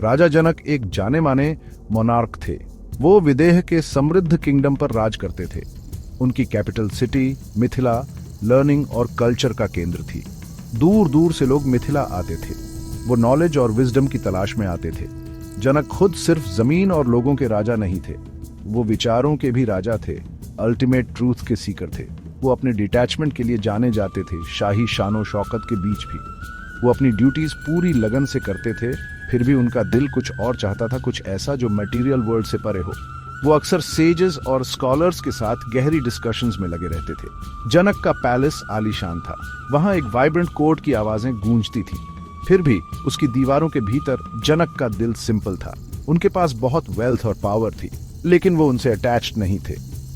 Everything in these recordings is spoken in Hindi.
राजा जनक एक जाने माने मोनार्क थे। वो विदेह के समृद्ध किंगडम पर राज करते थे। उनकी कैपिटल सिटी मिथिला लर्निंग और कल्चर का केंद्र थी। दूर दूर से लोग मिथिला आते थे। वो नॉलेज और विजडम की तलाश में आते थे। जनक खुद सिर्फ जमीन और लोगों के राजा नहीं थे, वो विचारों के भी राजा थे, अल्टीमेट ट्रूथ के सीकर थे। वो अपने डिटैचमेंट के लिए जाने जाते थे, शाही शानो शौकत के बीच भी। वो अपनी ड्यूटीज पूरी लगन से करते थे, फिर भी उनका दिल कुछ और चाहता था, कुछ ऐसा जो मटेरियल वर्ल्ड से परे हो। वो अक्सर सेजेस और स्कॉलर्स के साथ गहरी डिस्कशंस में लगे रहते थे। जनक का पैलेस आलीशान था। वहां एक वाइब्रेंट कोर्ट की आवाजें गूंजती थी, फिर भी उसकी दीवारों के भीतर जनक का दिल सिंपल था। उनके पास बहुत वेल्थ और पावर थी, लेकिन वो उनसे अटैच्ड नहीं थे।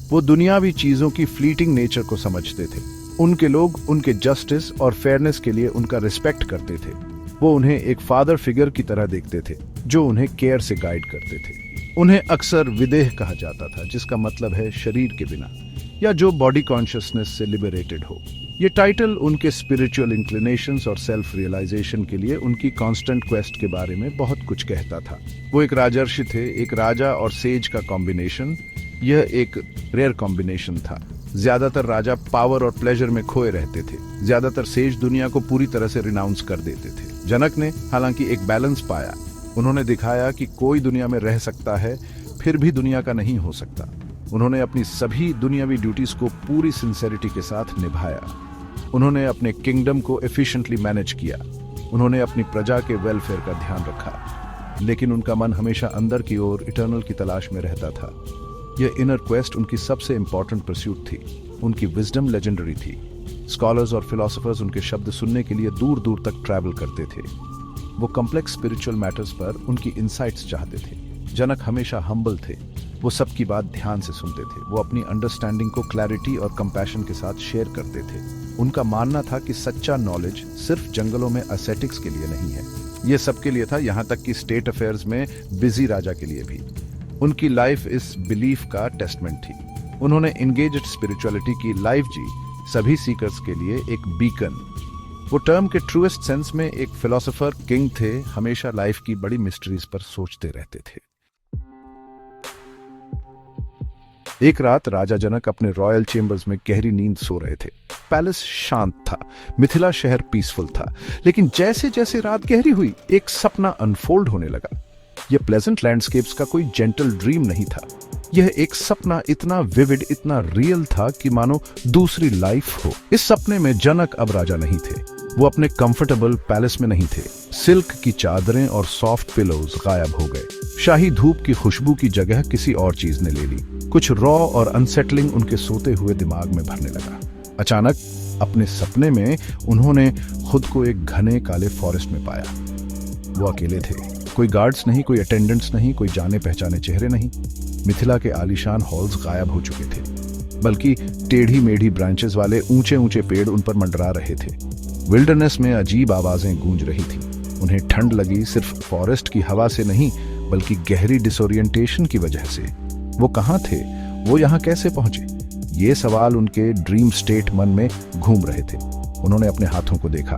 वो दुनियावी चीजों की फ्लीटिंग नेचर को समझते थे। उनके लोग उनके जस्टिस और फेयरनेस के लिए उनका रिस्पेक्ट करते थे। वो उन्हें एक फादर फिगर की तरह देखते थे, जो उन्हें केयर से गाइड करते थे। उन्हें अक्सर विदेह कहा जाता था, जिसका मतलब है शरीर के बिना, या जो बॉडी कॉन्शियसनेस से लिबरेटेड हो। ये टाइटल उनके स्पिरिचुअल इंक्लिनेशंस और सेल्फ रियलाइजेशन के लिए उनकी कांस्टेंट क्वेस्ट के बारे में बहुत कुछ कहता था। वो एक राजर्षि थे, एक राजा और सेज का कॉम्बिनेशन। यह एक रेयर कॉम्बिनेशन था। ज्यादातर राजा पावर और प्लेजर में खोए रहते थे, ज्यादातर सेज दुनिया को पूरी तरह से रिनाउंस कर देते थे। जनक ने हालांकि एक बैलेंस पाया। उन्होंने दिखाया कि कोई दुनिया में रह सकता है, फिर भी दुनिया का नहीं हो सकता। उन्होंने अपनी सभी दुनियावी ड्यूटीज को पूरी सिंसेरिटी के साथ निभाया। उन्होंने अपने किंगडम को एफिशिएंटली मैनेज किया। उन्होंने अपनी प्रजा के वेलफेयर का ध्यान रखा, लेकिन उनका मन हमेशा अंदर की ओर इटर्नल की तलाश में रहता था। यह इनर क्वेस्ट उनकी सबसे इंपॉर्टेंट परस्यूट थी। उनकी विजडम लेजेंडरी थी। स्कॉलर्स और फिलोसोफर्स उनके शब्द सुनने के लिए दूर दूर तक ट्रैवल करते थे। वो कॉम्प्लेक्स स्पिरिचुअल मैटर्स पर उनकी इंसाइट्स चाहते थे। जनक हमेशा हम्बल थे। वो सबकी बात ध्यान से सुनते थे। वो अपनी अंडरस्टैंडिंग को क्लैरिटी और कंपैशन के साथ शेयर करते थे। उनका मानना था कि सच्चा नॉलेज सिर्फ जंगलों में एस्थेटिक्स के लिए नहीं है, ये सबके लिए था, यहाँ तक कि स्टेट अफेयर्स में बिजी राजा के लिए भी। उनकी लाइफ इस बिलीफ का टेस्टमेंट थी। उन्होंने एंगेज्ड स्पिरिचुअलिटी की लाइफ जी, सभी सीकर्स के लिए एक बीकन। वो टर्म के ट्रूएस्ट सेंस में एक फिलोसोफर किंग थे, हमेशा लाइफ की बड़ी मिस्ट्रीज पर सोचते रहते थे। एक रात राजा जनक अपने रॉयल चेंबर्स में गहरी नींद सो रहे थे। पैलेस शांत था, मिथिला शहर पीसफुल था, लेकिन जैसे जैसे रात गहरी हुई, एक सपना अनफोल्ड होने लगा। यह प्लेजेंट लैंडस्केप्स का कोई जेंटल ड्रीम नहीं था। यह एक सपना इतना विविड, इतना रियल था कि मानो दूसरी लाइफ हो। इस सपने में जनक अब राजा नहीं थे। वो अपने कंफर्टेबल पैलेस में नहीं थे। सिल्क की चादरें और सॉफ्ट पिलोज गायब हो गए। शाही धूप की खुशबू की जगह किसी और चीज ने ले ली। कुछ रॉ और अनसेटलिंग उनके सोते हुए दिमाग में भरने लगा। अचानक अपने सपने में उन्होंने खुद को एक घने काले फॉरेस्ट में पाया। वो अकेले थे, कोई गार्ड्स नहीं, कोई अटेंडेंट्स नहीं, कोई जाने पहचाने चेहरे नहीं। मिथिला के आलीशान हॉल्स गायब हो चुके थे, बल्कि टेढ़ी मेढ़ी ब्रांचेस वाले ऊंचे ऊंचे पेड़ उन पर मंडरा रहे थे। विल्डरनेस में अजीब आवाजें गूंज रही थी। उन्हें ठंड लगी, सिर्फ फॉरेस्ट की हवा से नहीं, बल्कि गहरी डिसोरिएंटेशन की वजह से। वो कहाँ थे? वो यहाँ कैसे पहुंचे? ये सवाल उनके ड्रीम स्टेट मन में घूम रहे थे। उन्होंने अपने हाथों को देखा।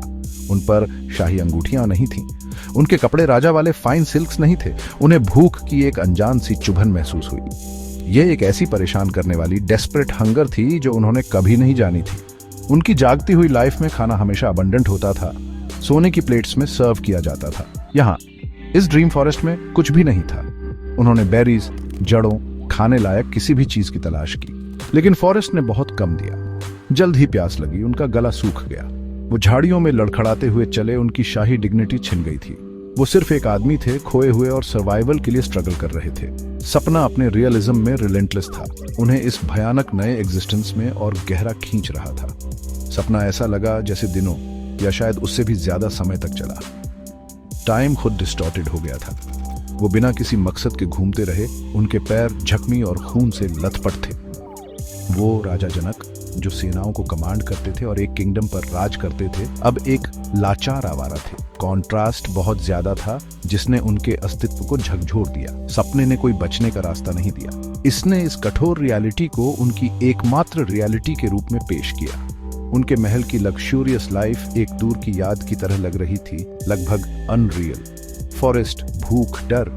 उन पर शाही अंगूठियां नहीं थीं। उनके कपड़े राजा वाले फाइन सिल्क्स नहीं थे। उन्हें भूख की एक अनजान सी चुभन महसूस हुई। यह एक ऐसी परेशान करने वाली डेस्परेट हंगर थी जो उन्होंने कभी नहीं जानी थी। उनकी जागती हुई लाइफ में खाना हमेशा अबंडेंट होता था, सोने की प्लेट्स में सर्व किया जाता था। यहाँ इस ड्रीम फॉरेस्ट में कुछ भी नहीं था। उन्होंने बेरीज, जड़ों, खाने लायक किसी भी चीज की तलाश की, लेकिन फॉरेस्ट ने बहुत कम दिया। जल्द ही प्यास लगी, उनका गला सूख गया। वो झाड़ियों में लड़खड़ाते हुए चले, उनकी शाही डिग्निटी छिन गई थी। वो सिर्फ एक आदमी थे, खोए हुए और सर्वाइवल के लिए स्ट्रगल कर रहे थे। सपना अपने रियलिज्म में रिलेंटलेस था। उन्हें इस भयानक नए एग्जिस्टेंस में और गहरा खींच रहा था। सपना ऐसा लगा जैसे दिनों या शायद उससे भी ज्यादा समय तक चला। टाइम खुद डिस्टॉर्टेड हो गया था। वो बिना किसी मकसद के घूमते रहे। उनके पैर जख्मी और खून से लथपथ थे। वो राजा जनक, जो सेनाओं को कमांड करते थे और एक किंगडम पर राज करते थे, अब एक लाचार आवारा थे। कॉन्ट्रास्ट बहुत ज्यादा था, जिसने उनके अस्तित्व को झकझोर दिया। सपने ने कोई बचने का रास्ता नहीं दिया। इसने इस कठोर रियलिटी को उनकी एकमात्र रियलिटी के रूप में पेश किया। उनके महल की लग्जूरियस लाइफ एक दूर की याद की तरह लग रही थी, लगभग अनरियल। फॉरेस्ट, भूख, डर,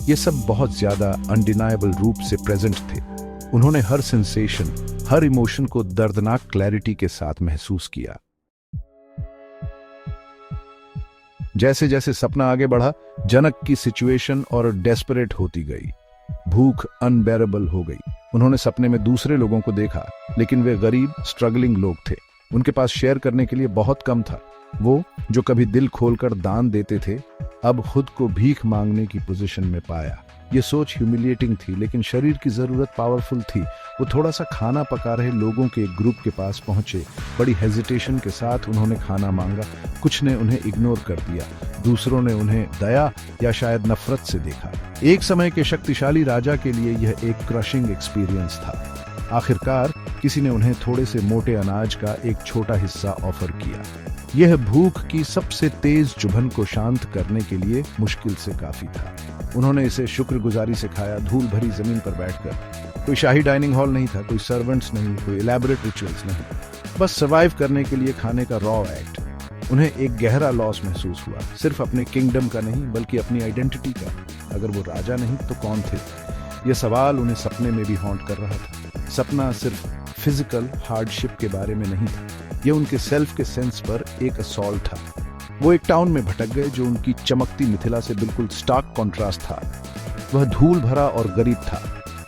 ये सब बहुत ज्यादा अनडिनायबल रूप से प्रेजेंट थे। उन्होंने हर सेंसेशन, हर इमोशन को दर्दनाक क्लैरिटी के साथ महसूस किया। जैसे जैसे सपना आगे बढ़ा, जनक की सिचुएशन और डेस्परेट होती गई। भूख अनबेरेबल हो गई। उन्होंने सपने में दूसरे लोगों को देखा, लेकिन वे गरीब, स्ट्रगलिंग लोग थे। उनके पास शेयर करने के लिए बहुत कम था। वो जो कभी दिल खोलकर दान देते थे, अब खुद को भीख मांगने की पोजीशन में पाया। ये सोच ह्यूमिलिएटिंग थी, लेकिन शरीर की जरूरत पावरफुल थी। वो थोड़ा सा खाना पका रहे लोगों के एक ग्रुप के पास पहुंचे। बड़ी हेजिटेशन के साथ उन्होंने खाना मांगा। कुछ ने उन्हें इग्नोर कर दिया, दूसरों ने उन्हें दया या शायद नफरत से देखा। एक समय के शक्तिशाली राजा के लिए यह एक क्रशिंग एक्सपीरियंस था। आखिरकार किसी ने उन्हें थोड़े से मोटे अनाज का एक छोटा हिस्सा ऑफर किया। यह भूख की सबसे तेज चुभन को शांत करने के लिए मुश्किल से काफी था। उन्होंने इसे शुक्रगुजारी से खाया, धूल भरी जमीन पर बैठकर। कोई शाही डाइनिंग हॉल नहीं था, कोई सर्वेंट्स नहीं, कोई इलैबोरेट रिचुअल्स नहीं, बस सर्वाइव करने के लिए खाने का रॉ एक्ट। उन्हें एक गहरा लॉस महसूस हुआ, सिर्फ अपने किंगडम का नहीं बल्कि अपनी आइडेंटिटी का। अगर वो राजा नहीं तो कौन थे? यह सवाल उन्हें सपने में भी हॉन्ट कर रहा था। सपना सिर्फ फिजिकल हार्डशिप के बारे में नहीं था, यह उनके सेल्फ के सेंस पर एक असॉल्ट था। वो एक टाउन में भटक गए जो उनकी चमकती मिथिला से बिल्कुल स्टार्क कॉन्ट्रास्ट था। वह धूल भरा और गरीब था।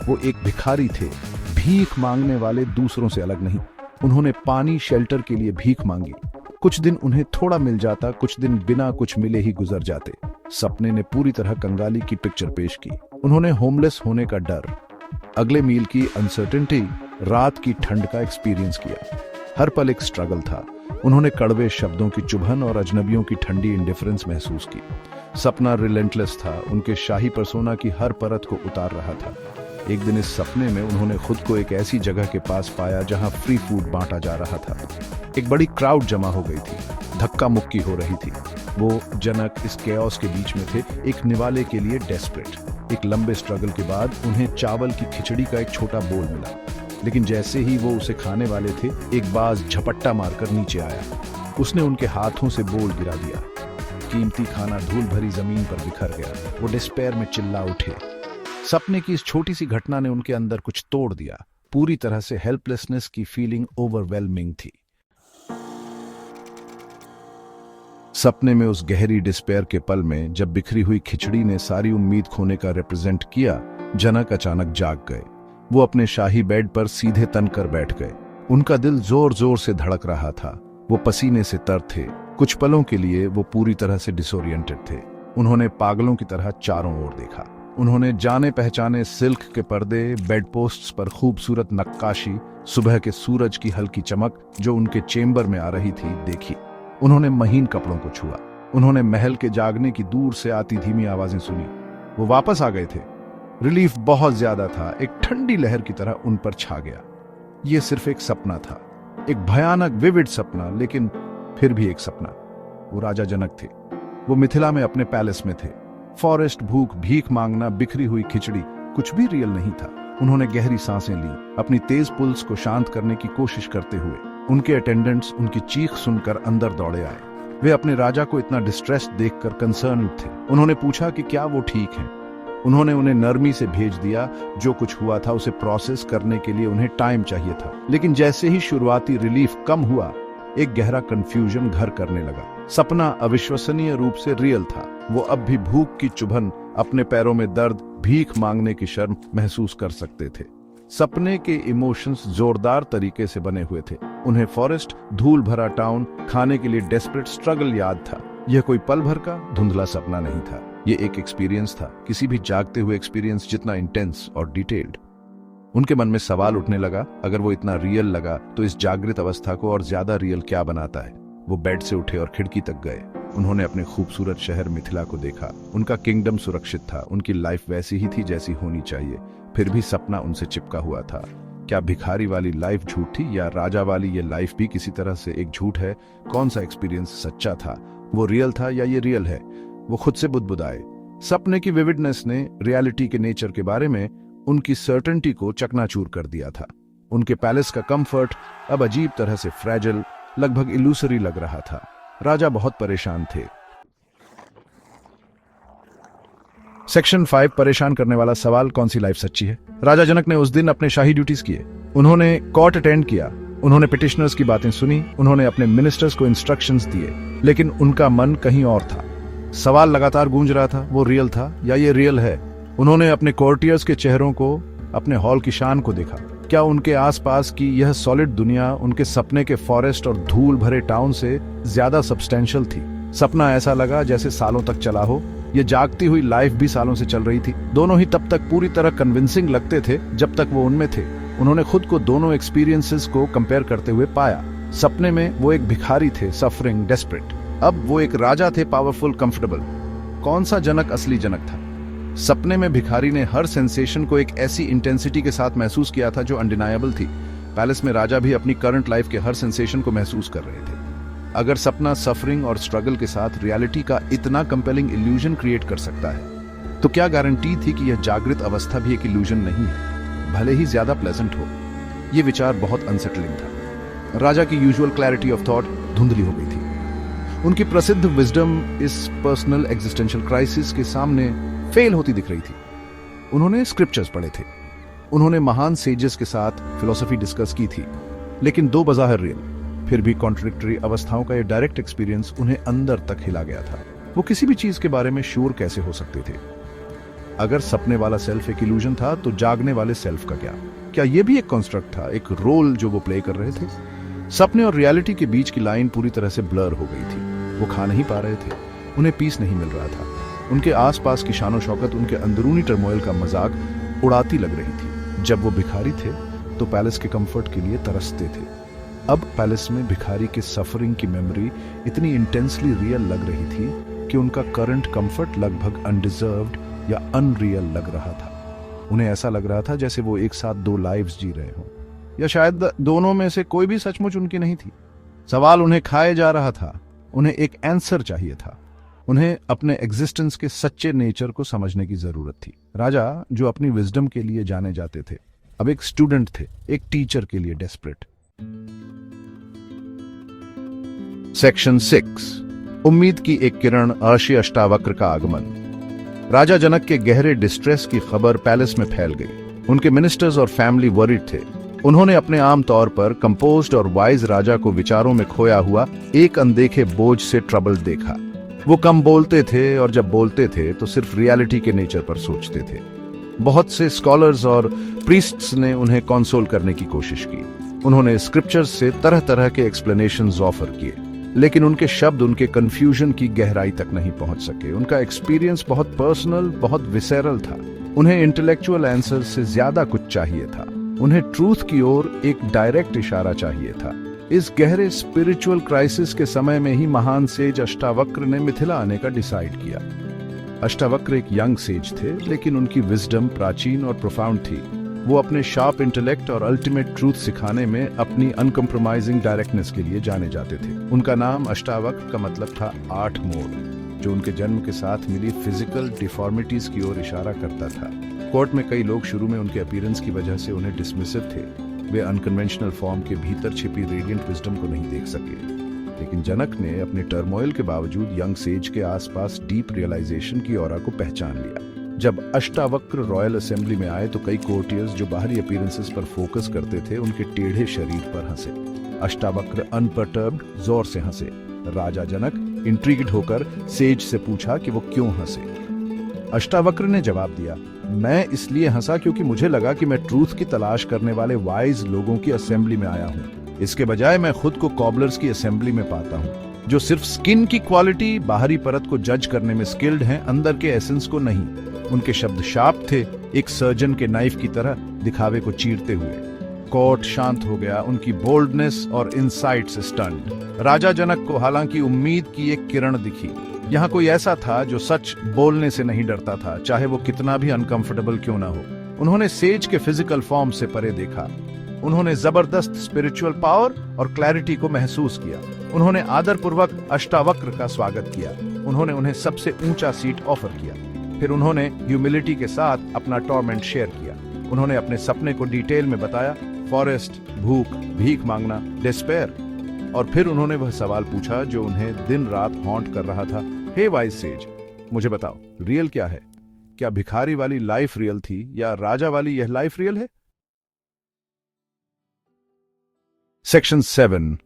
वो एक भिखारी थे, भीख मांगने वाले, दूसरों से अलग नहीं। उन्होंने पानी, शेल्टर के लिए भीख मांगी। कुछ दिन उन्हें थोड़ा मिल जाता, कुछ दिन बिना कुछ मिले ही गुजर जाते। सपने ने पूरी तरह कंगाली की पिक्चर पेश की। उन्होंने होमलेस होने का डर, अगले मील की अनसर्टेनिटी, रात की ठंड का एक्सपीरियंस किया। हर पल एक स्ट्रगल था। उन्होंने कड़वे शब्दों की चुभन और अजनबियों की ठंडी इंडिफरेंस महसूस की। सपना रिलेंटलेस था, उनके शाही पर्सोना की हर परत को उतार रहा था। एक दिन इस सपने में उन्होंने खुद को एक ऐसी जगह के पास पाया जहां फ्री फूड बांटा जा रहा था। एक बड़ी क्राउड जमा हो गई थी, धक्का मुक्की हो रही थी। वो जनक इस केओस के बीच में थे, एक निवाले के लिए डेस्परेट। एक लंबे स्ट्रगल के बाद उन्हें चावल की खिचड़ी का एक छोटा बोल मिला, लेकिन जैसे ही वो उसे खाने वाले थे, एक बाज झपट्टा मारकर नीचे आया। उसने उनके हाथों से बोल गिरा दिया। कीमती खाना धूल भरी जमीन पर बिखर गया। वो डिस्पेयर में चिल्ला उठे। सपने की इस छोटी सी घटना ने उनके अंदर कुछ तोड़ दिया। पूरी तरह से हेल्पलेसनेस की फीलिंग ओवरवेलमिंग थी। सपने में उस गहरी डिस्पेयर के पल में जब बिखरी हुई खिचड़ी ने सारी उम्मीद खोने का रिप्रेजेंट किया, जनक अचानक जाग गए। वो अपने शाही बेड पर सीधे तन कर बैठ गए। उनका दिल जोर जोर से धड़क रहा था। वो पसीने से तर थे। कुछ पलों के लिए वो पूरी तरह से डिसोरिएंटेड थे। उन्होंने पागलों की तरह चारों ओर देखा। उन्होंने जाने पहचाने सिल्क के पर्दे, बेड पोस्ट्स पर खूबसूरत नक्काशी, सुबह के सूरज की हल्की चमक जो उनके चेंबर में आ रही थी, देखी। उन्होंने महीन कपड़ों को छुआ। उन्होंने महल के जागने की दूर से आती धीमी आवाजें सुनी। वो वापस आ गए थे। रिलीफ बहुत ज्यादा था, एक ठंडी लहर की तरह उन पर छा गया। यह सिर्फ एक सपना था, एक भयानक विविड सपना, लेकिन फिर भी एक सपना। वो राजा जनक थे। वो मिथिला में अपने पैलेस में थे। फॉरेस्ट, भूख, भीख मांगना, बिखरी हुई खिचड़ी, कुछ भी रियल नहीं था। उन्होंने गहरी सांसें ली, अपनी तेज पुल्स को शांत करने की कोशिश करते हुए। उनके अटेंडेंट्स उनकी चीख सुनकर अंदर दौड़े आए। वे अपने राजा को इतना डिस्ट्रेस्ड देखकर कंसर्न थे। उन्होंने पूछा कि क्या वो ठीक हैं। उन्होंने उन्हें नरमी से भेज दिया। जो कुछ हुआ था उसे प्रोसेस करने के लिए उन्हें टाइम चाहिए था। लेकिन जैसे ही शुरुआती रिलीफ कम हुआ, एक गहरा कंफ्यूजन घर करने लगा। सपना अविश्वसनीय रूप से रियल था। वो अब भी भूख की चुभन, अपने पैरों में दर्द, भीख मांगने की शर्म महसूस कर सकते थे। सपने के इमोशंस जोरदार तरीके से बने हुए थे। उन्हें फॉरेस्ट, धूल भरा टाउन, खाने के लिए डेस्परेट स्ट्रगल याद था। यह कोई पल भर का धुंधला सपना नहीं था। यह एक एक्सपीरियंस था, किसी भी जागते हुए एक्सपीरियंस जितना इंटेंस और डिटेल्ड। उनके मन में सवाल उठने लगा, अगर वो इतना रियल लगा तो इस जागृत अवस्था को और ज्यादा रियल क्या बनाता है। वो बेड से उठे और खिड़की तक गए। उन्होंने अपने खूबसूरत शहर मिथिला को देखा। उनका किंगडम सुरक्षित था, उनकी लाइफ वैसी ही थी जैसी होनी चाहिए। फिर भी सपना उनसे चिपका हुआ था। क्या भिखारी वाली लाइफ झूठ थी, या राजा वाली ये लाइफ भी किसी तरह से एक झूठ है? कौन सा एक्सपीरियंस सच्चा था? वो रियल था या ये रियल है? वो खुद से बुदबुदाए। सपने की विविडनेस ने रियलिटी के नेचर के बारे में उनकी सर्टेनिटी को चकनाचूर कर दिया था। उनके पैलेस का कंफर्ट अब अजीब तरह से फ्रैजिल, लगभग इल्यूसरी लग रहा था। राजा बहुत परेशान थे। सेक्शन 5 परेशान करने वाला सवाल, कौन सी लाइफ सच्ची है? राजा जनक ने उस दिन अपने शाही ड्यूटीज किए। उन्होंने कोर्ट अटेंड किया, उन्होंने पिटिशनर्स की बातें सुनी, उन्होंने अपने मिनिस्टर्स को इंस्ट्रक्शंस दिए, लेकिन उनका मन कहीं और था। सवाल लगातार गूंज रहा था, वो रियल था या ये रियल है? उन्होंने अपने कोर्टियर्स के चेहरों को, अपने हॉल की शान को देखा। क्या उनके आसपास की यह सॉलिड दुनिया उनके सपने के फॉरेस्ट और धूल भरे टाउन से ज्यादा सब्सटेंशियल थी? सपना ऐसा लगा जैसे सालों तक चला हो। ये जागती हुई लाइफ भी सालों से चल रही थी। दोनों ही तब तक पूरी तरह कन्विंसिंग लगते थे जब तक वो उनमें थे। उन्होंने खुद को दोनों एक्सपीरियंसेस को कंपेयर करते हुए पाया। सपने में वो एक भिखारी थे, सफरिंग, डेस्परेट। अब वो एक राजा थे, पावरफुल, कंफर्टेबल। कौन सा जनक असली जनक था? सपने में भिखारी ने हर सेंसेशन को एक ऐसी इंटेंसिटी के साथ महसूस किया था जो अनडिनायबल थी। पैलेस में राजा भी अपनी करंट लाइफ के हर सेंसेशन को महसूस कर रहे थे। अगर सपना सफरिंग और स्ट्रगल के साथ रियलिटी का इतना कंपेलिंग इल्यूजन क्रिएट कर सकता है, तो क्या गारंटी थी कि यह जागृत अवस्था भी एक इल्यूजन नहीं है, भले ही ज्यादा प्लेजेंट हो? यह विचार बहुत अनसेटलिंग था। राजा की यूजुअल क्लैरिटी ऑफ थॉट धुंधली हो गई थी। उनकी प्रसिद्ध विजडम इस पर्सनल एग्जिस्टेंशियल क्राइसिस के सामने फेल होती दिख रही थी। उन्होंने स्क्रिप्चर्स पढ़े थे, उन्होंने महान सेजेस के साथ फिलॉसफी डिस्कस की थी, लेकिन दो बज़ाहिर रियल, फिर भी कॉन्ट्रडिक्टरी अवस्थाओं का यह डायरेक्ट एक्सपीरियंस उन्हें अंदर तक हिला गया था। वो किसी भी चीज के बारे में श्योर कैसे हो सकते थे? अगर सपने वाला सेल्फ एक इल्यूजन था, तो जागने वाले सेल्फ का क्या ये भी एक कॉन्स्ट्रक्ट था, एक रोल जो वो प्ले कर रहे थे? सपने और रियलिटी के बीच की लाइन पूरी तरह से ब्लर हो गई थी। वो खा नहीं पा रहे थे, उन्हें पीस नहीं मिल रहा था। उनके आसपास की शानो शौकत उनके अंदरूनी टर्मोइल का मजाक उड़ाती लग रही थी। जब वो भिखारी थे तो पैलेस के कंफर्ट के लिए तरसते थे। अब पैलेस में भिखारी के सफरिंग की मेमोरी इतनी इंटेंसली रियल लग रही थी कि उनका करंट कंफर्ट लगभग अनडिजर्व्ड या अनरियल लग रहा था। उन्हें ऐसा लग रहा था जैसे वो एक साथ दो लाइव्स जी रहे हों, या शायद दोनों में से कोई भी सचमुच उनकी नहीं थी। सवाल उन्हें खाए जा रहा था, उन्हें एक आंसर चाहिए था। उन्हें अपने एग्जिस्टेंस के सच्चे नेचर को समझने की जरूरत थी। राजा, जो अपनी विजडम के लिए जाने जाते थे, अब एक स्टूडेंट थे, एक टीचर के लिए डेस्परेट। सेक्शन 6, उम्मीद की एक किरण, अर्शी अष्टावक्र का आगमन। राजा जनक के गहरे डिस्ट्रेस की खबर पैलेस में फैल गई। उनके मिनिस्टर्स और फैमिली वरीड थे। उन्होंने अपने आम तौर पर कंपोज्ड और वाइज राजा को विचारों में खोया हुआ एक अनदेखे बोझ से ट्रबल्ड देखा। वो कम बोलते थे और जब बोलते थे तो सिर्फ रियलिटी के नेचर पर सोचते थे। बहुत से स्कॉलर्स और प्रीस्ट्स ने उन्हें कंसोल करने की कोशिश की। उन्होंने स्क्रिप्चर्स से तरह तरह के एक्सप्लेनेशंस ऑफर किए, लेकिन उनके शब्द उनके कंफ्यूजन की गहराई तक नहीं पहुंच सके। उनका एक्सपीरियंस बहुत पर्सनल, बहुत विसेरल था। उन्हें इंटेलेक्चुअल आंसर से ज्यादा कुछ चाहिए था। उन्हें ट्रूथ की ओर एक डायरेक्ट इशारा चाहिए था। इस गहरे स्पिरिचुअल क्राइसिस के समय में ही महान सेज अष्टावक्र ने मिथिला आने का डिसाइड किया। अष्टावक्र एक यंग सेज थे, लेकिन उनकी विजडम प्राचीन और प्रोफाउंड थी। वो अपने शार्प इंटेलेक्ट और अल्टीमेट ट्रूथ सिखाने में अपनी अनकम्प्रोमाइजिंग डायरेक्टनेस के लिए जाने जाते थे। उनका नाम अष्टावक्र का मतलब था 8 मोड़, जो उनके जन्म के साथ मिली फिजिकल डिफॉर्मिटीज की ओर इशारा करता था। कोर्ट में कई लोग शुरू में उनके अपीयरेंस की वजह से उन्हें डिसमिसिव थे। वे अनकन्वेंशनल फॉर्म के भीतर छिपी रेडिएंट विजडम को नहीं देख सके, लेकिन जनक ने अपने टर्मोइल के बावजूद यंग सेज के आसपास डीप रियलाइजेशन की ऑरा को पहचान लिया। जब अष्टावक्र रॉयल असेंबली में आए तो कई कोर्टियर्स जो बाहरी अपीयरेंसेस पर फोकस करते थे उनके टेढ़े शरीर पर हंसे। अष्टावक्र अनपर्टर्ब्ड जोर से हंसे। राजा जनक इंट्रिग्ड होकर सेज से पूछा कि वो क्यों हंसे। अष्टावक्र ने जवाब दिया, मैं इसलिए हंसा क्योंकि मुझे लगा कि मैं ट्रूथ की तलाश करने वाले वाइज लोगों की असेंबली में आया हूँ। इसके बजाय मैं खुद को कॉबलर्स की असेंबली में पाता हूँ, जो सिर्फ स्किन की क्वालिटी, बाहरी परत को जज करने में स्किल्ड हैं, अंदर के एसेंस को नहीं। उनके शब्द शार्प थे, एक सर्जन के नाइफ की तरह दिखावे को चीरते हुए। कोर्ट शांत हो गया, उनकी बोल्डनेस और इनसाइट से स्टन्ड। राजा जनक को हालांकि उम्मीद की एक किरण दिखी। यहाँ कोई ऐसा था जो सच बोलने से नहीं डरता था, चाहे वो कितना भी अनकंफर्टेबल क्यों ना हो। उन्होंने सेज के फिजिकल फॉर्म से परे देखा। उन्होंने जबरदस्त स्पिरिचुअल पावर और क्लैरिटी को महसूस किया। उन्होंने आदरपूर्वक अष्टावक्र का स्वागत किया। उन्होंने उन्हें सबसे ऊंचा सीट ऑफर किया। फिर उन्होंने ह्यूमिलिटी के साथ अपना टॉर्मेंट शेयर किया। उन्होंने अपने सपने को डिटेल में बताया, फॉरेस्ट, भूख, भीख मांगना, डिस्पेयर। और फिर उन्होंने वह सवाल पूछा जो उन्हें दिन रात हॉन्ट कर रहा था, हे वाइज सेज, मुझे बताओ, रियल क्या है? क्या भिखारी वाली लाइफ रियल थी या राजा वाली यह लाइफ रियल है? सेक्शन 7,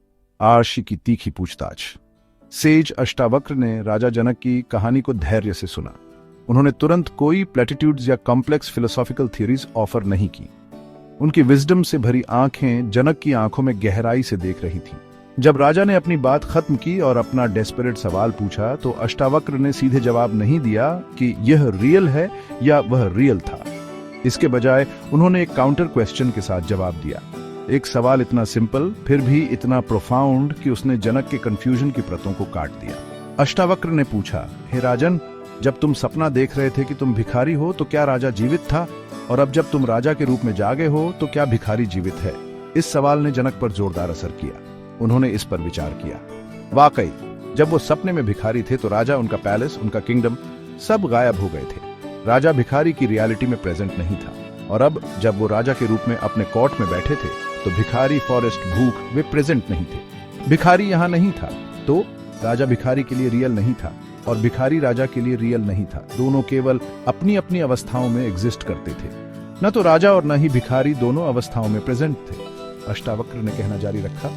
आर्षी की तीखी पूछताछ। सेज अष्टावक्र ने राजा जनक की कहानी को धैर्य से सुना। उन्होंने तुरंत कोई प्लेटिट्यूड्स या कॉम्प्लेक्स फिलोसॉफिकल थ्योरीज ऑफर नहीं की। उनकी विजडम से भरी आंखें जनक की आंखों में गहराई से देख रही थीं। जब राजा ने अपनी बात खत्म की और अपना डेस्परेट सवाल पूछा तो अष्टावक्र ने सीधे जवाब नहीं दिया कि यह रियल है या वह रियल था। इसके बजाय उन्होंने एक काउंटर क्वेश्चन के साथ जवाब दिया। एक सवाल इतना सिंपल फिर भी इतना प्रोफाउंड कि उसने जनक के कंफ्यूजन की परतों को काट दिया। अष्टावक्र ने पूछा, हे राजन, जब तुम सपना देख रहे थे कि तुम भिखारी हो तो क्या राजा जीवित था? और अब जब तुम राजा के रूप में जागे हो तो क्या भिखारी जीवित है? इस सवाल ने जनक पर जोरदार असर किया। उन्होंने इस पर विचार किया। वाकई जब वो सपने में भिखारी थे तो राजा, उनका पैलेस, उनका किंगडम सब गायब हो गए थे। राजा भिखारी की रियलिटी में प्रेजेंट नहीं था। और अब जब वो राजा के रूप में अपने कोर्ट में बैठे थे तो भिखारी, फॉरेस्ट, भूख वे प्रेजेंट नहीं थे। भिखारी यहां नहीं था तो राजा भिखारी के लिए रियल नहीं था और भिखारी राजा के लिए रियल नहीं था। दोनों केवल अपनी अपनी अवस्थाओं में एग्जिस्ट करते थे। न तो राजा और न ही भिखारी दोनों अवस्थाओं में प्रेजेंट थे। अष्टावक्र ने कहना जारी रखा।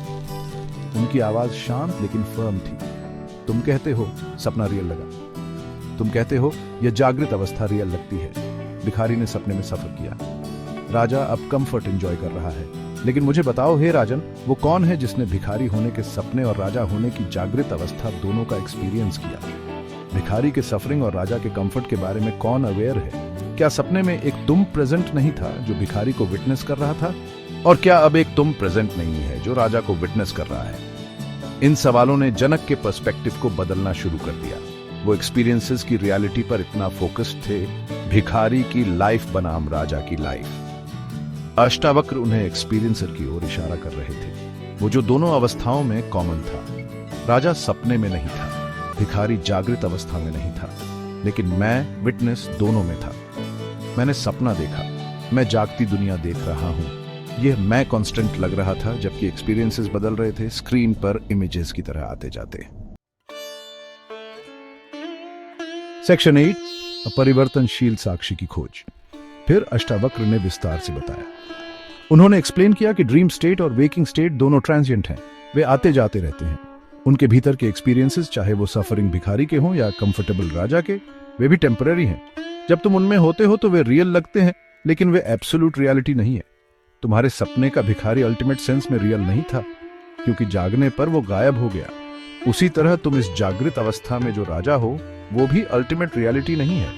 उनकी आवाज शांत लेकिन फर्म थी। तुम कहते हो सपना रियल लगा। तुम कहते हो यह जागृत अवस्था रियल लगती है। भिखारी ने सपने में सफर किया। राजा अब कंफर्ट एंजॉय कर रहा है। लेकिन मुझे बताओ हे राजन, वो कौन है जिसने भिखारी होने के सपने और राजा होने की जागृत अवस्था दोनों का एक्सपीरियंस किया? भिखारी के सफरिंग और राजा के कंफर्ट के बारे में कौन अवेयर है? क्या सपने में एक तुम प्रेजेंट नहीं था जो भिखारी को विटनेस कर रहा था? और क्या अब एक तुम प्रेजेंट नहीं है जो राजा को विटनेस कर रहा है? इन सवालों ने जनक के पर्सपेक्टिव को बदलना शुरू कर दिया। वो एक्सपीरियंसेस की रियलिटी पर इतना फोकस्ड थे, भिखारी की लाइफ बनाम राजा की लाइफ। अष्टावक्र उन्हें एक्सपीरियंसर की ओर इशारा कर रहे थे, वो जो दोनों अवस्थाओं में कॉमन था। राजा सपने में नहीं था, भिखारी जागृत अवस्था में नहीं था, लेकिन मैं विटनेस दोनों में था। मैंने सपना देखा, मैं जागती दुनिया देख रहा हूं। यह मैं कांस्टेंट लग रहा था जबकि एक्सपीरियंसेस बदल रहे थे, स्क्रीन पर इमेजेस की तरह आते जाते। सेक्शन 8, अपरिवर्तनशील साक्षी की खोज। फिर अष्टावक्र ने विस्तार से बताया। उन्होंने एक्सप्लेन किया कि ड्रीम स्टेट और वेकिंग स्टेट दोनों ट्रांजिएंट हैं। वे आते जाते रहते हैं। उनके भीतर के एक्सपीरियंसेस, चाहे वो सफरिंग भिखारी के हों या कंफर्टेबल राजा के, वे भी टेम्पररी हैं। जब तुम उनमें होते हो तो वे रियल लगते हैं, लेकिन वे एब्सोल्यूट रियलिटी नहीं है। तुम्हारे सपने का भिखारी अल्टीमेट सेंस में रियल नहीं था, क्योंकि जागने पर वो गायब हो गया। उसी तरह तुम इस जागृत अवस्था में जो राजा हो, वो भी अल्टीमेट रियलिटी नहीं है,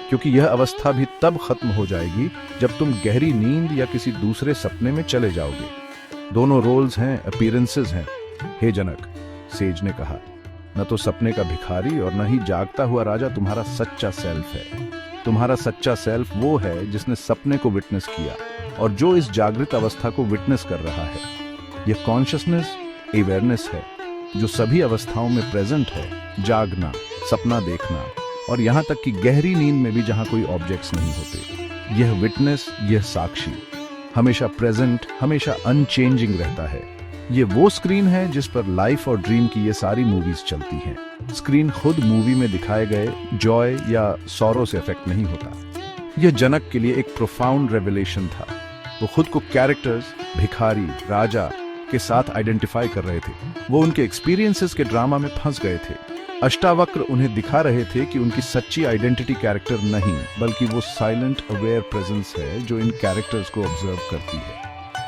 क्योंकि यह अवस्था भी तब खत्म हो जाएगी जब तुम गहरी नींद या किसी दूसरे सपने में चले जाओगे। दोनों रोल्स हैं, अपीयरेंसेस हैं। हे जनक, सेज ने कहा, न तो सपने का भिखारी और न ही जागता हुआ राजा तुम्हारा सच्चा सेल्फ है। तुम्हारा सच्चा सेल्फ वो है जिसने सपने को विटनेस किया और जो इस जागृत अवस्था को विटनेस कर रहा है। यह कॉन्शियसनेस, अवेयरनेस है जो सभी अवस्थाओं में प्रेजेंट है। जागना, सपना देखना और यहां तक कि गहरी नींद में भी जहां कोई ऑब्जेक्ट्स नहीं होते। यह विटनेस, यह साक्षी हमेशा प्रेजेंट, हमेशा अनचेंजिंग रहता है। ये वो स्क्रीन है जिस पर लाइफ और ड्रीम की ये सारी मूवीज चलती हैं। स्क्रीन खुद मूवी में दिखाए गए जॉय या सॉरो से अफेक्ट नहीं होता। यह जनक के लिए एक प्रोफाउंड रेवलेशन था। वो खुद को कैरेक्टर्स, भिखारी, राजा के साथ आइडेंटिफाई कर रहे थे। वो उनके एक्सपीरियंसेस के ड्रामा में फंस गए थे। अष्टावक्र उन्हें दिखा रहे थे कि उनकी सच्ची आइडेंटिटी कैरेक्टर नहीं, बल्कि वो साइलेंट अवेयर प्रेजेंस है जो इन कैरेक्टर्स को ऑब्जर्व करती है।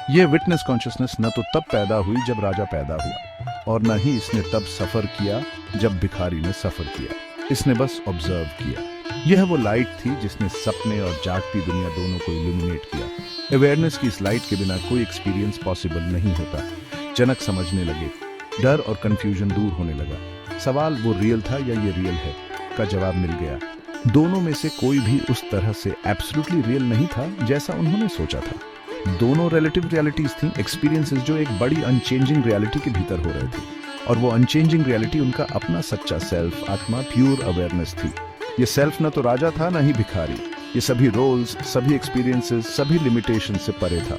यह विटनेस कॉन्शियसनेस न तो तब पैदा हुई जब राजा पैदा हुआ, और न ही इसने तब सफर किया जब भिखारी ने सफर किया। इसने बस ऑब्जर्व किया। यह वो लाइट थी जिसने सपने और जागती दुनिया दोनों को इल्यूमिनेट किया। अवेयरनेस की इस लाइट के बिना कोई एक्सपीरियंस पॉसिबल नहीं होता। जनक समझने लगे। डर और कंफ्यूजन दूर होने लगा। सवाल वो रियल था या ये रियल है का जवाब मिल गया। दोनों में से कोई भी उस तरह से एब्सोल्युटली रियल नहीं था जैसा उन्होंने सोचा था। दोनों रिलेटिव रियलिटीज थी, एक्सपीरियंसेस जो एक बड़ी अनचेंजिंग रियलिटी के भीतर हो रहे थे, और वो अनचेंजिंग रियलिटी उनका अपना सच्चा सेल्फ, आत्मा, प्योर अवेयरनेस थी। ये सेल्फ न तो राजा था न ही भिखारी। ये सभी रोल्स, सभी एक्सपीरियंसेस, सभी लिमिटेशन से परे था।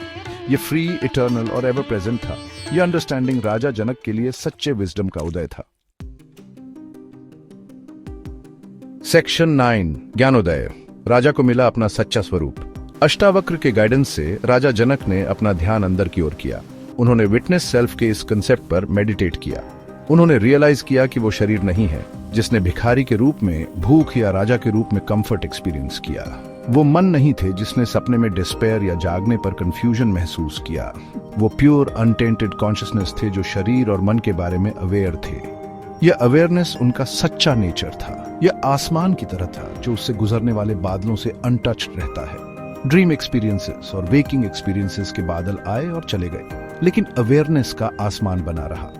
ये फ्री, इटर्नल और एवर प्रेजेंट था। ये अंडरस्टैंडिंग राजा जनक के लिए सच्चे विजडम का उदय था। सेक्शन 9, ज्ञानोदय। राजा को मिला अपना सच्चा स्वरूप। अष्टावक्र के गाइडेंस से राजा जनक ने अपना ध्यान अंदर की ओर किया। उन्होंने विटनेस सेल्फ के इस कंसेप्ट पर मेडिटेट किया। उन्होंने रियलाइज किया कि वो शरीर नहीं है जिसने भिखारी के रूप में भूख या राजा के रूप में कंफर्ट एक्सपीरियंस किया। वो मन नहीं थे जिसने सपने में डिस्पेयर या जागने पर कंफ्यूजन महसूस किया। वो प्योर अनटेंटेड कॉन्शियसनेस थे जो शरीर और मन के बारे में अवेयर थे। यह अवेयरनेस उनका सच्चा नेचर था। यह आसमान की तरह था जो उससे गुजरने वाले बादलों से अनटच्ड रहता है। ड्रीम एक्सपीरियंसेस और वेकिंग एक्सपीरियंसेस के बादल आए और चले गए, लेकिन अवेयरनेस का आसमान बना रहा।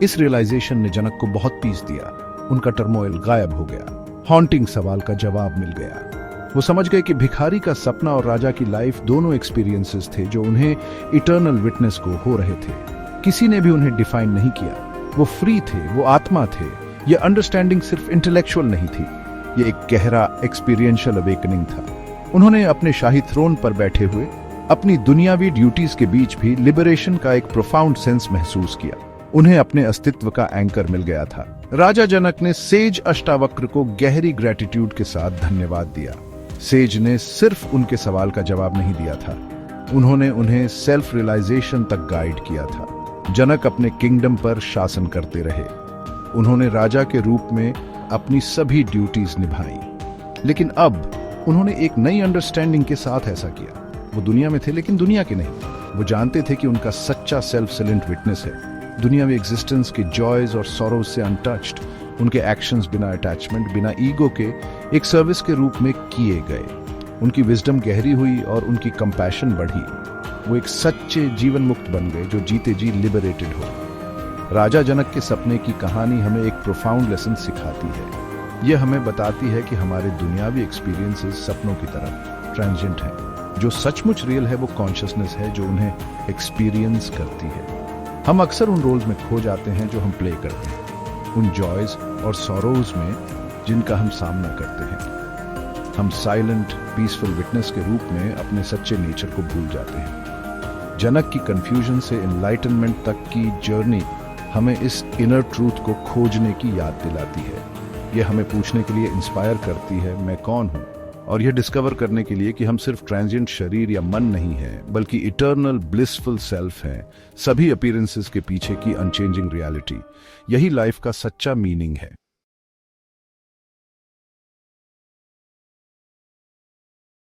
इस रियलाइजेशन ने जनक को बहुत पीस दिया। उनका टर्मोइल गायब हो गया। हॉन्टिंग सवाल का जवाब मिल गया। वो समझ गए कि भिखारी का सपना और राजा की लाइफ दोनों एक्सपीरियंसेस थे जो उन्हें इटर्नल विटनेस को हो रहे थे। किसी ने भी उन्हें डिफाइन नहीं किया। वो फ्री थे, वो आत्मा थे। ये अंडरस्टैंडिंग सिर्फ इंटेलेक्चुअल नहीं थी, ये एक गहरा एक्सपीरियंशियल अवेकनिंग था। उन्होंने अपने शाही थ्रोन पर बैठे हुए अपनी दुनियावी ड्यूटीज के बीच भी लिबरेशन का एक प्रोफाउंड सेंस महसूस किया। उन्हें अपने अस्तित्व का एंकर मिल गया था। राजा जनक ने सेज अष्टावक्र को गहरी ग्रेटिट्यूड के साथ धन्यवाद दिया। सेज ने सिर्फ उनके सवाल का जवाब नहीं दिया था, उन्होंने उन्हें सेल्फ रियलाइजेशन तक गाइड किया था। जनक अपने किंगडम पर शासन करते रहे। उन्होंने राजा के रूप में अपनी सभी ड्यूटीज निभाई, लेकिन अब उन्होंने एक नई अंडरस्टैंडिंग के साथ ऐसा किया। वो दुनिया में थे लेकिन दुनिया के नहीं। वो जानते थे कि उनका सच्चा सेल्फ साइलेंट विटनेस है, दुनिया में एग्जिस्टेंस के जॉयज और सॉरोज से अनटच्ड। उनके एक्शंस बिना अटैचमेंट, बिना ईगो के एक सर्विस के रूप में किए गए। उनकी विजडम गहरी हुई और उनकी कंपैशन बढ़ी। वो एक सच्चे जीवन मुक्त बन गए जो जीते जी लिबरेटेड हो। राजा जनक के सपने की कहानी हमें एक प्रोफाउंड लेसन सिखाती है। यह हमें बताती है कि हमारे दुनियावी एक्सपीरियंसेस सपनों की तरह ट्रांजिएंट हैं। जो सचमुच रियल है वो कॉन्शियसनेस है जो उन्हें एक्सपीरियंस करती है। हम अक्सर उन रोल्स में खो जाते हैं जो हम प्ले करते हैं, उन जॉयज और सॉरोज में जिनका हम सामना करते हैं। हम साइलेंट पीसफुल विटनेस के रूप में अपने सच्चे नेचर को भूल जाते हैं। जनक की कंफ्यूजन से एनलाइटनमेंट तक की जर्नी हमें इस इनर ट्रूथ को खोजने की याद दिलाती है। यह हमें पूछने के लिए इंस्पायर करती है, मैं कौन हूँ? और यह डिस्कवर करने के लिए कि हम सिर्फ ट्रांजिएंट शरीर या मन नहीं है, बल्कि इटर्नल ब्लिसफुल सेल्फ है, सभी अपीयरेंसेस के पीछे की अनचेंजिंग रियलिटी। यही लाइफ का सच्चा मीनिंग है।